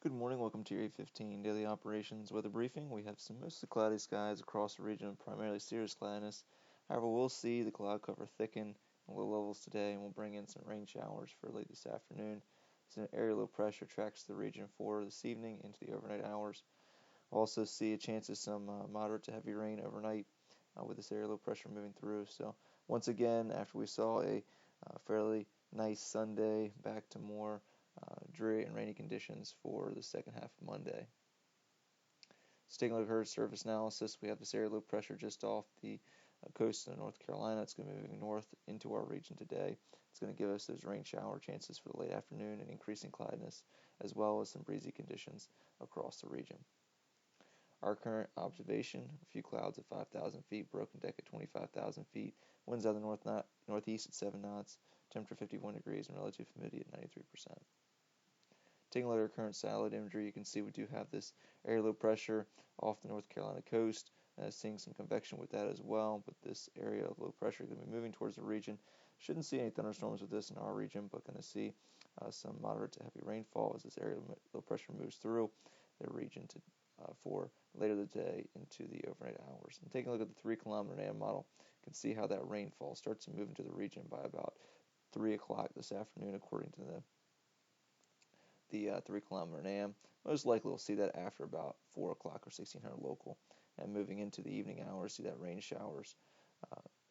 Good morning, welcome to your 8:15 daily operations weather briefing. We have some mostly cloudy skies across the region, primarily cirrus cloudiness. However, we'll see the cloud cover thicken in low levels today, and we'll bring in some rain showers for late this afternoon. So an area low pressure tracks the region for this evening into the overnight hours. We'll also see a chance of some moderate to heavy rain overnight with this area low pressure moving through. So once again, after we saw a fairly nice Sunday, back to more dreary and rainy conditions for the second half of Monday. So taking a look at Earth surface analysis, we have this area low pressure just off the coast of North Carolina. It's going to be moving north into our region today. It's going to give us those rain shower chances for the late afternoon and increasing cloudiness, as well as some breezy conditions across the region. Our current observation, a few clouds at 5,000 feet, broken deck at 25,000 feet, winds out of the northeast at 7 knots, temperature 51 degrees, and relative humidity at 93%. Taking a look at our current satellite imagery, you can see we do have this area low pressure off the North Carolina coast, seeing some convection with that as well, but this area of low pressure is going to be moving towards the region. Shouldn't see any thunderstorms with this in our region, but going to see some moderate to heavy rainfall as this area of low pressure moves through the region for later the day into the overnight hours. And taking a look at the 3-kilometer AM model, you can see how that rainfall starts to move into the region by about 3 o'clock this afternoon, according to the 3-kilometer AM. Most likely we'll see that after about 4 o'clock or 1600 local, and moving into the evening hours, see that rain showers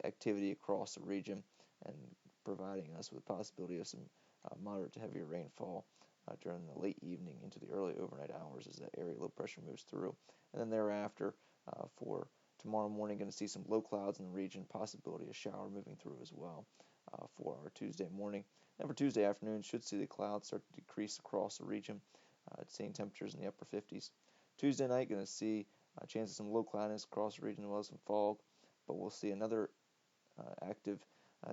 activity across the region and providing us with the possibility of some moderate to heavier rainfall during the late evening into the early overnight hours as that area low pressure moves through. And then thereafter, for tomorrow morning, going to see some low clouds in the region, possibility of shower moving through as well for our Tuesday morning. And for Tuesday afternoon, should see the clouds start to decrease across the region, seeing temperatures in the upper 50s. Tuesday night, going to see a chance of some low cloudiness across the region as well as some fog, but we'll see another active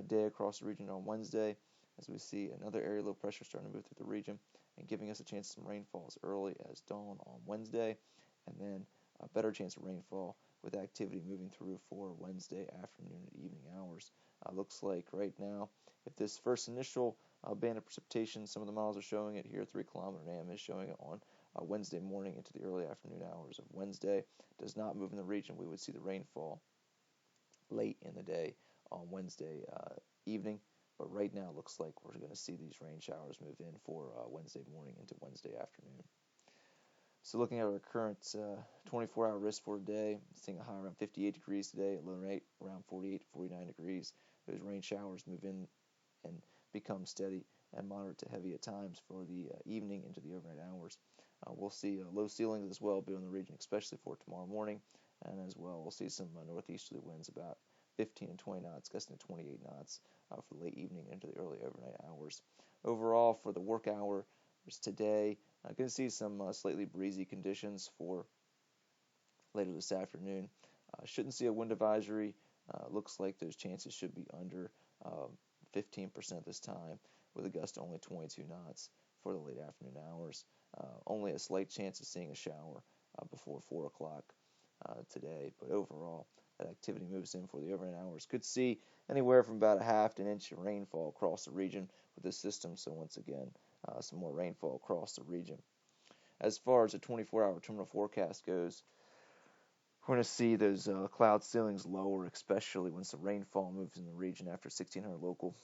day across the region on Wednesday as we see another area low pressure starting to move through the region and giving us a chance of some rainfall as early as dawn on Wednesday, and then a better chance of rainfall with activity moving through for Wednesday afternoon and evening hours. Looks like right now, if this first initial band of precipitation, some of the models are showing it here, 3-kilometer AM is showing it on Wednesday morning into the early afternoon hours of Wednesday, does not move in the region, we would see the rainfall late in the day on Wednesday evening. But right now, it looks like we're going to see these rain showers move in for Wednesday morning into Wednesday afternoon. So looking at our current 24-hour risk for today, seeing a high around 58 degrees today, a low rate around 48 to 49 degrees. Those rain showers move in and become steady and moderate to heavy at times for the evening into the overnight hours. We'll see low ceilings as well be in the region, especially for tomorrow morning. And as well, we'll see some northeasterly winds about 15 and 20 knots, gusting to 28 knots for the late evening into the early overnight hours. Overall, for the work hours today, going to see some slightly breezy conditions for later this afternoon. Shouldn't see a wind advisory. Looks like those chances should be under 15% this time, with a gust to only 22 knots for the late afternoon hours. Only a slight chance of seeing a shower before 4 o'clock today, but overall, that activity moves in for the overnight hours. Could see anywhere from about a half to an inch of rainfall across the region with this system, so once again, some more rainfall across the region. As far as the 24-hour terminal forecast goes, we're going to see those cloud ceilings lower, especially once the rainfall moves in the region after 1600 local,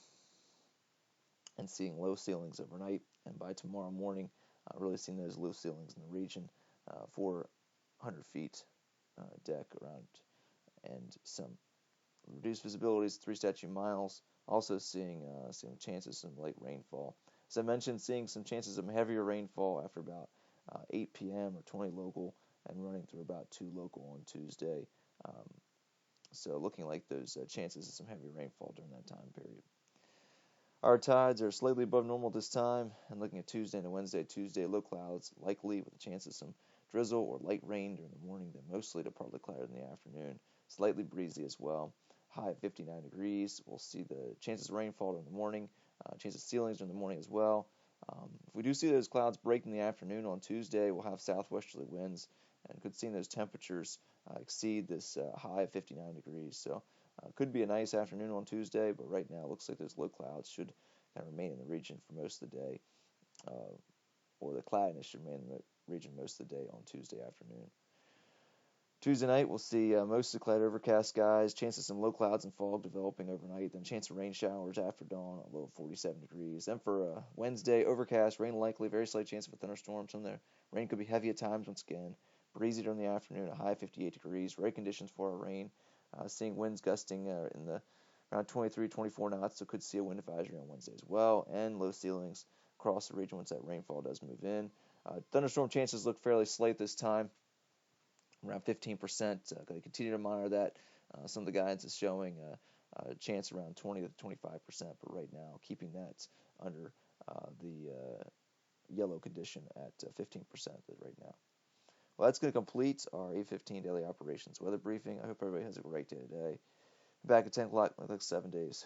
and seeing low ceilings overnight. And by tomorrow morning, really seeing those low ceilings in the region for 100 feet deck around, and some reduced visibilities, 3 statute miles. Also seeing some chances of some light rainfall. As I mentioned, seeing some chances of heavier rainfall after about 8 p.m. or 20 local and running through about 2 local on Tuesday. So looking like those chances of some heavy rainfall during that time period. Our tides are slightly above normal this time, and looking at Tuesday and Wednesday. Tuesday, low clouds, likely with a chance of some drizzle or light rain during the morning, then mostly to partly cloudy in the afternoon. Slightly breezy as well. High at 59 degrees. We'll see the chances of rainfall during the morning, chances of ceilings during the morning as well. If we do see those clouds break in the afternoon on Tuesday, we'll have southwesterly winds and could see those temperatures exceed this high of 59 degrees. So could be a nice afternoon on Tuesday, but right now it looks like those low clouds should kind of remain in the region for most of the day. or the cloudiness should remain in the region most of the day on Tuesday afternoon. Tuesday night, we'll see mostly cloudy, overcast skies, chance of some low clouds and fog developing overnight, then chance of rain showers after dawn, a low of 47 degrees. Then for Wednesday, overcast, rain likely, very slight chance of a thunderstorm. Some there. Rain could be heavy at times once again. Breezy during the afternoon, a high of 58 degrees. Right conditions for our rain. Seeing winds gusting in the around 23, 24 knots, so could see a wind advisory on Wednesday as well. And low ceilings across the region once that rainfall does move in. Thunderstorm chances look fairly slight this time, around 15%. Going to continue to monitor that. Some of the guidance is showing a chance around 20 to 25%, but right now keeping that under the yellow condition at 15% right now. Well, that's going to complete our 8:15 daily operations weather briefing. I hope everybody has a great day today. Back at 10 o'clock in the next 7 days.